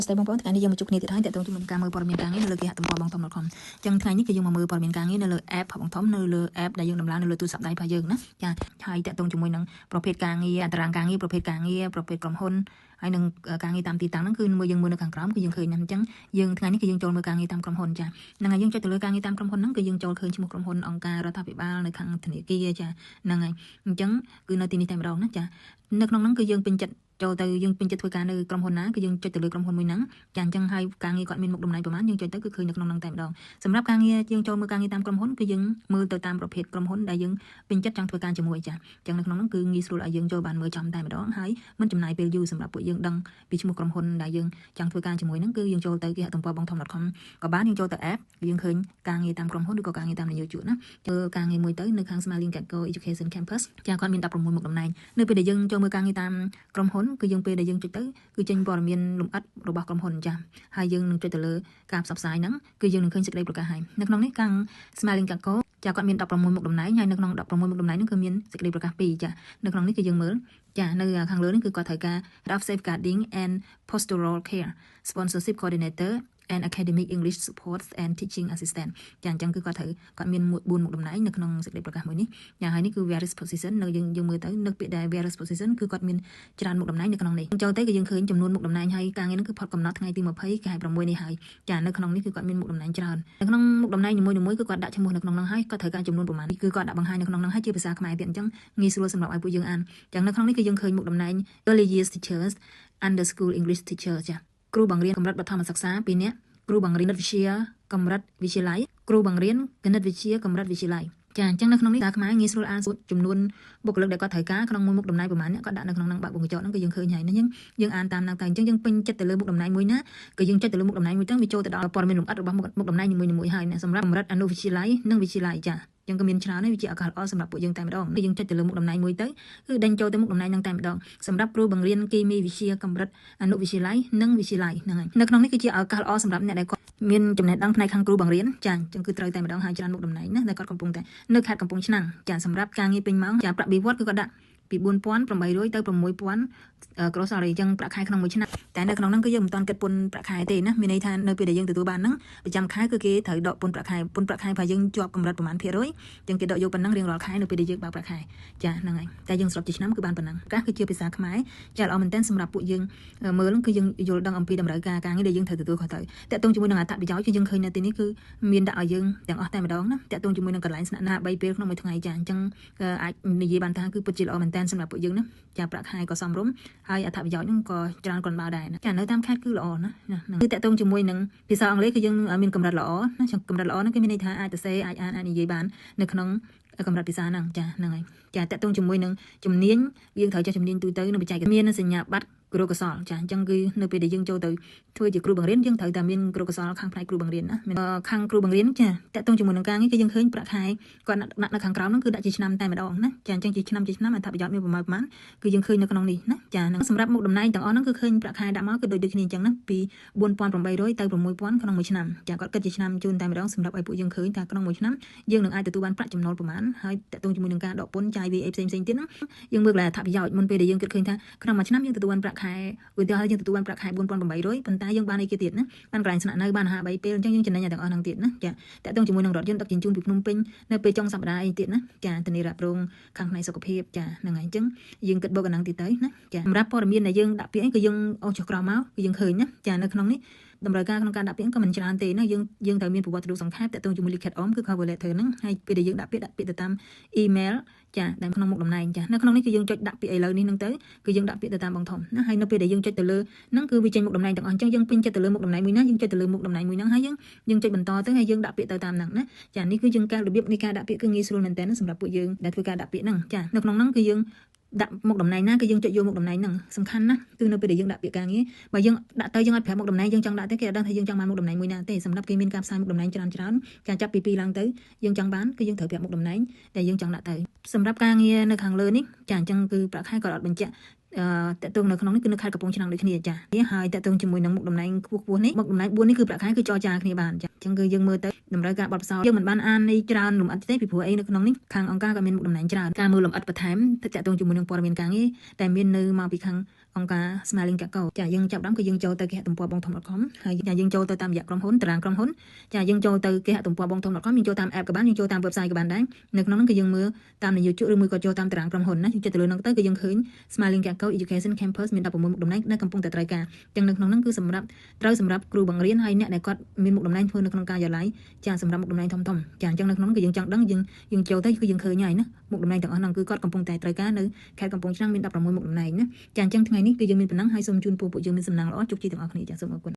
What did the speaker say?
ស្ដីបងប្អូនថ្ងៃនេះយើងមកជួបគ្នាទៀតហើយតើតើជាមួយនឹងការមើលព័ត៌មានការងារនៅលើគេហទំព័របងធំ .com អញ្ចឹងថ្ងៃនេះគឺយើងមកមើលព័ត៌មានការងារនៅលើ app បងធំនៅលើ app ដែលយើងដំឡើងនៅលើទូរស័ព្ទដៃរបស់យើងណាចាហើយតើតើជាមួយនឹងប្រភេទការងារអត្តរាងការងារប្រភេទការងារប្រភេទក្រុមហ៊ុនហើយនឹងការងារតាមទីតាំងហ្នឹងគឺមើលយើងមើលនៅខាងក្រោមគឺយើងឃើញណាអញ្ចឹងយើងថ្ងៃនេះគឺយើងចូលមើលការងារតាមក្រុមហ៊ុនចាហ្នឹងហើយយើងចុចទៅលើការងារតាមក្រុមហ៊ុនហ្នឹងគឺយើងចូលឃើញឈ្មោះក្រុមហ៊ុនអង្គការរដ្ឋាភិបាលនៅខាងធនាគារចាហ្នឹងហើយអញ្ចឹងគឺនៅទីនេះតែម្ដងណាចានៅក្នុងហ្នឹងគឺយើងពេញចិត្តចូលទៅយើងពេញចិត្តធ្វើការនៅក្រុមហ៊ុនណាគឺយើងចុចទៅលើក្រុមហ៊ុនមួយហ្នឹងចាអញ្ចឹងហើយការងារគាត់មានមុខតំណែងប្រហែលយើងចុចទៅគឺឃើញនៅក្នុងហ្នឹងតែម្ដងសម្រាប់ការងារយើងចូលមើលការងារតាមក្រុមហ៊ុនគឺយើងមើលទៅតាមប្រភេទក្រុមហ៊ុនដែលយើងពេញចិត្តចង់ធ្វើការជាមួយចាអញ្ចឹងនៅក្នុងហ្នឹងគឺងាយស្រួលឲ្យយើងចូលបានមើលចំតែម្ដងហើយមិនចំណាយពេលយូរសម្រាប់ពួកយើងដឹងពីឈ្មោះក្រុមហ៊ុនដែលយើងចង់ធ្វើការជាមួយហ្នឹងគឺយើងចូលទៅគេហទំព័របងធំ .com ក៏បានយើងចូលទៅ app យើងឃើញការងារតាមក្រុមហ៊ុនឬក៏ការងារតាមនយោជកណាធ្វើការងារមួយទៅនៅខាង Smiling Gecko Education Campus ចាគាត់មាន16មុខតំណែងនៅពេលដែលយើងចូលមើលការងារតាមក្រុមហ៊ុនគឺយើងពេលដែលយើងចុចទៅគឺចេញព័ត៌មានលម្អិតរបស់ក្រុមហ៊ុនចាហើយយើងនឹងចុចទៅលើការផ្សព្វផ្សាយហ្នឹងគឺយើងនឹងឃើញសេចក្តីប្រកាសហើយនៅក្នុងនេះខាង Smiling Gecko ចាគាត់មាន16មុខតំណែងហើយនៅក្នុង16មុខតំណែងហ្នឹងគឺមានសេចក្តីប្រកាស2ចានៅក្នុងនេះគឺយើងមើលចានៅខាងលើនេះគឺគាត់ត្រូវការ Staff Safeguarding and Pastoral Care Sponsorship Coordinator and Academic English Support and Teaching Assistant ចាអញ្ចឹងគឺគាត់មាន4មុខតំណែងនៅក្នុងសេចក្តីប្រកាសមួយនេះចាហើយនេះគឺ various position នៅយើងមើលទៅនៅពាក្យដែល various position គឺគាត់មានច្រើនមុខតំណែងនៅក្នុងនេះចូលទៅគឺយើងឃើញចំនួនមុខតំណែងហើយការងារនេះគឺផុតកំណត់ថ្ងៃទី20ខែ6នេះហើយចានៅក្នុងនេះគឺគាត់មានមុខតំណែងច្រើននៅក្នុងមុខតំណែងនីមួយៗគឺគាត់ដាក់ឈ្មោះនៅក្នុងនោះហើយគាត់ត្រូវការចំនួនប្រមាណគឺគាត់ដាក់បង្ហាញនៅក្នុងនោះហើយជាភាសាខ្មែរទៀតអញ្ចឹងងាយស្រួលសម្រាប់ឲ្យពួកយើងអានអញ្ចឹងនៅក្នុងនេះគឺយើងឃើញមុខតំណែង Early Years Teachers Under School English Teacher ចាគ្រូបង្រៀនកម្រិតបឋមសិក្សា2នាក់គ្រូបង្រៀនគណិតវិទ្យាកម្រិតវិទ្យាល័យគ្រូបង្រៀនគណិតវិទ្យាកម្រិតវិទ្យាល័យចាអញ្ចឹងនៅក្នុងនេះតាខ្មែរងាយស្រួលអានចំនួនបុគ្គលិកដែលគាត់ត្រូវការក្នុងមួយមុខតំណែងប្រមាណអ្នកគាត់ដាក់នៅក្នុងហ្នឹងបាក់វងកញ្ចក់ហ្នឹងគឺយើងឃើញហើយហ្នឹងយើងអានតាមហ្នឹងតែអញ្ចឹងយើងពេញចិត្តទៅលើមុខតំណែងមួយណាគឺយើងចុចទៅលើមុខតំណែងមួយទៅវាចូលទៅដល់ព័ត៌មានលម្អិតរបស់មុខតំណែងនីមួយៗហើយសម្រាប់កម្រិតអនុវិទ្យាល័យនិងវិទ្យាល័យចាយើងក៏មានច្រើនហើយវាជាឱកាសល្អសម្រាប់ពួកយើងតែម្ដងយើងចុចទៅលើមុខតំណែងមួយទៅគឺដេញចូលទៅមុខតំណែងហ្នឹងតែម្ដងសម្រាប់គ្រូបង្រៀនគីមីវិទ្យាកម្រិតអនុវិទ្យាល័យនិងវិទ្យាល័យហ្នឹងហើយនៅក្នុងនេះគឺជាឱកាសល្អសម្រាប់អ្នកដែលគាត់មានចំណេះដឹងផ្នែកខាងគ្រូបង្រៀនចាអញ្ចឹងគឺត្រូវតែម្ដងហើយច្រើនមុខតំណែងណាដែលគាត់កំពុងតែនៅខេត្តកំពង់ឆ្នាំងចាសម្រាប់ការងារពេញម៉ោងចាប្រាក់បៀវត្សគឺគាត់ដាក់ពី4800ទៅ6000ក្រសលអញ្ចឹងប្រាក់ខែក្នុងមួយឆ្នាំតែនៅក្នុងហ្នឹងគឺយើងមិនទាន់គិតពន្ធប្រាក់ខែទេណាមានន័យថានៅពេលដែលយើងទទួលបានហ្នឹងប្រចាំខែគឺគេត្រូវដកពន្ធប្រាក់ខែរបស់យើងជាប់កម្រិតប្រមាណភាគរយអញ្ចឹងគេដកយកប៉ុណ្ណឹងរៀងរាល់ខែនៅពេលដែលយើងបើកប្រាក់ខែចាហ្នឹងហើយតែយើងស្រុបជាឆ្នាំគឺបានប៉ុណ្ណឹងកាសគឺជាភាសាខ្មែរចាល្អមែនទែនសម្រាប់ពួកយើងមើលហ្នឹងគឺយើងយល់ដឹងអំពីតម្រូវការងារដែលយើងត្រូវទទួលខុសត្រូវតាក់ទងជាមួយនឹងអត្ថប្រយោជន៍គឺយើងឃើញនៅទីនេះគឺមានដាក់ឲ្យយើងទាំងអស់តែម្ដងណាតាក់ទងជាមួយនឹងកន្លែងស្នាក់ណា3ពេលក្នុងមួយថ្ងៃចាអញ្ចឹងអាចនិយាយបានថាគឺពិតជាល្អមែនទែនសម្រាប់ពួកយើងណាចាប្រាក់ខែក៏សមរម្យហើយអត្ថប្រយោជន៍ហ្នឹងក៏ច្រើនគាត់បើដែរណាចានៅតាមខេត្តគឺល្អណាគឺតាក់ទងជាមួយនឹងភាសាអង់គ្លេសគឺយើងមានកម្រិតល្អណាកម្រិតល្អហ្នឹងគឺមានន័យថាអាចសរសេរអាចអានអាចនិយាយបាននៅក្នុងកម្រិតភាសាហ្នឹងចាហ្នឹងហើយចាតាក់ទងជាមួយនឹងជំនាញយើងត្រូវចេះជំនាញទូទៅនៅបច្ចេកទេសមានសញ្ញាបត្រគ្រូកសលចាអញ្ចឹងគឺនៅពេលដែលយើងចូលទៅធ្វើជាគ្រូបង្រៀនយើងត្រូវតែមានគ្រូកសលខាងផ្នែកគ្រូបង្រៀនណាខាងគ្រូបង្រៀនចាតាក់ទងជាមួយនឹងការងារគឺយើងឃើញប្រាក់ខែគាត់ដាក់នៅខាងក្រោមហ្នឹងគឺដាក់ជាឆ្នាំតែម្ដងណាចាអញ្ចឹងជាឆ្នាំអត្ថប្រយោជន៍មានប្រមាណគឺយើងឃើញនៅក្នុងនេះណាចាហ្នឹងសម្រាប់មុខតំណែងទាំងអស់ហ្នឹងគឺឃើញប្រាក់ខែដាក់មកគឺដូចគ្នាអញ្ចឹងណាពី4800ទៅ6000ក្នុងមួយឆ្នាំចាគាត់គិតជាឆ្នាំជូនតែម្ដងសម្រាប់ឲ្យពួកយើងឃើញថាក្នុងមួយឆ្នាំយើងនឹងអាចទទួលបានប្រាក់ចំណូលប្រមាណហើយតាក់ទងជាមួយនឹងការដកពន្ធចាយ VA ផ្សេងៗទៀតហ្នឹងយើងមើលកន្លែងអត្ថប្រយោជន៍មុនពេលដែលយើងគិតឃើញថាក្នុងមួយឆ្នាំយើងទទួលបានប្រាក់ខែឧទាហរណ៍យើងទទួលបានប្រាក់ខែ4800ប៉ុន្តែយើងបានអីគេទៀតណាបានកន្លែងស្នាក់នៅបានអាហារ3ពេលអញ្ចឹងយើងចំណេញទាំងអស់ហ្នឹងទៀតណាចាតាក់ទងជាមួយនឹងរថយន្តដឹកជញ្ជូនពីភ្នំពេញនៅពេលចុងសប្តាហ៍អីទៀតណាចាធានារ៉ាប់រងខាងផ្នែកសុខភាពចាហ្នឹងហើយអញ្ចឹងយើងគិតបូកអាហ្នឹងទៀតទៅណាចាសម្រាប់ព័ត៌មានដែលយើងដាក់ពាក្យអីគឺយើងអូសចុះក្រោមមកគឺយើងឃើញណាចានៅក្នុងនេះតម្រូវការក្នុងការដាក់ពាក្យក៏មិនច្រើនទេណាយើងត្រូវមានប្រវត្តិរូបសង្ខេបតាក់ទងជាមួយលិខិតអមគឺ cover letter ហ្នឹងហើយពេលដែលយើងដាក់ពាក្យទៅតាម email ចាដែលក្នុងមុខតំណែងចានៅក្នុងនេះគឺយើងចុចដាក់ពាក្យឥឡូវនេះហ្នឹងទៅគឺយើងដាក់ពាក្យទៅតាមបងធំណាហើយនៅពេលដែលយើងចុចទៅលើហ្នឹងគឺវាចេញមុខតំណែងទាំងអស់អញ្ចឹងយើងពេញចិត្តទៅលើមុខតំណែងមួយណាយើងចុចទៅលើមុខតំណែងមួយហ្នឹងហើយយើងចុចបន្តទៅហើយយើងដាក់ពាក្យទៅតាមហ្នឹងណាចានេះគឺយើងការរបៀបនៃការដាក់ពាក្យគឺងាយស្រួលមែនតើសម្រាប់ពួកយើងដែលធ្វើការដាក់ពាក្យហ្នឹងចានៅក្នុងហ្នឹងគឺយើងដាក់មុខតំណែងណាគឺយើងចុចយកមុខតំណែងហ្នឹងសំខាន់ណាគឺនៅពេលដែលយើងដាក់ពាក្យការងារបើយើងដាក់ទៅយើងអត់ប្រាប់មុខតំណែងយើងចង់ដាក់ទៅគេអត់ដឹងថាយើងចង់បានមុខតំណែងមួយណាទេសម្រាប់គេមានការផ្សាយមុខតំណែងច្រើនការចាប់ពី2ឡើងទៅយើងចង់បានគឺយើងត្រូវប្រាប់មុខតំណែងដែលយើងចង់ដាក់ទៅសម្រាប់ការងារនៅខាងលើនេះចាអញ្ចឹងគឺប្រាក់ខែក៏អត់បញ្ជាក់តាក់ទងនៅក្នុងនេះគឺនៅខេត្តកំពង់ឆ្នាំងដូចគ្នាចាហើយតាក់ទងជាមួយនឹងមុខតំណែងខ្ពស់នេះមុខតំណែង4នេះគឺប្រាក់ខែគឺចរចាគ្នាបានចាអញ្ចឹងគឺយើងមើលទៅតម្រូវការបទពិសោធន៍យើងមិនបានអាននេះច្រើនលម្អិតទេពីព្រោះអីនៅក្នុងនេះខាងអង្គការក៏មានមុខតំណែងច្រើនការមើលលម្អិតបន្ថែមតាក់ទងជាមួយនឹងព័ត៌មានការងារតែមាននៅមកពីខាង ក្នុងការ Smiling Gecko ចាយើងចាប់ដើមគឺយើងចូលទៅគេហទំព័របងធំ .com ហើយចាយើងចូលទៅតាមរយៈក្រុមហ៊ុនតារាងក្រុមហ៊ុនចាយើងចូលទៅគេហទំព័របងធំ .com យើងចូលតាម app ក៏បានយើងចូលតាម website ក៏បានដែរនៅក្នុងហ្នឹងគឺយើងមើលតាមនយោជកឬមួយក៏ចូលតាមតារាងក្រុមហ៊ុនណាយើងចិត្តទៅលើហ្នឹងទៅគឺយើងឃើញ Smiling Gecko Education Campus មាន16មុខតំណែងនៅកំពុងតែត្រូវការចឹងនៅក្នុងហ្នឹងគឺសម្រាប់គ្រូបង្រៀនហើយអ្នកដែលគាត់មានមុខតំណែងធ្វើនៅក្នុងការិយាល័យចាសម្រាប់មុខតំណែងធំចាអញ្ចឹងនៅក្នុងគឺយើងចង់ដឹងយើងចូលទៅគឺយើងឃើញហើយណាមុខតំណែងទាំងអស់ហ្នឹងគឺគាត់កំពុងតែត្រូវការនៅខេត្តកំពង់ឆ្នាំងមាន16មុខតំណែងណាចាអញ្ចឹងថ្ងៃនេះគឺយើងមានប៉ុណ្ណឹងហើយសូមជូនពរពួកយើងមានសំណាងល្អជោគជ័យទាំងអស់គ្នាចាសូមអរគុណ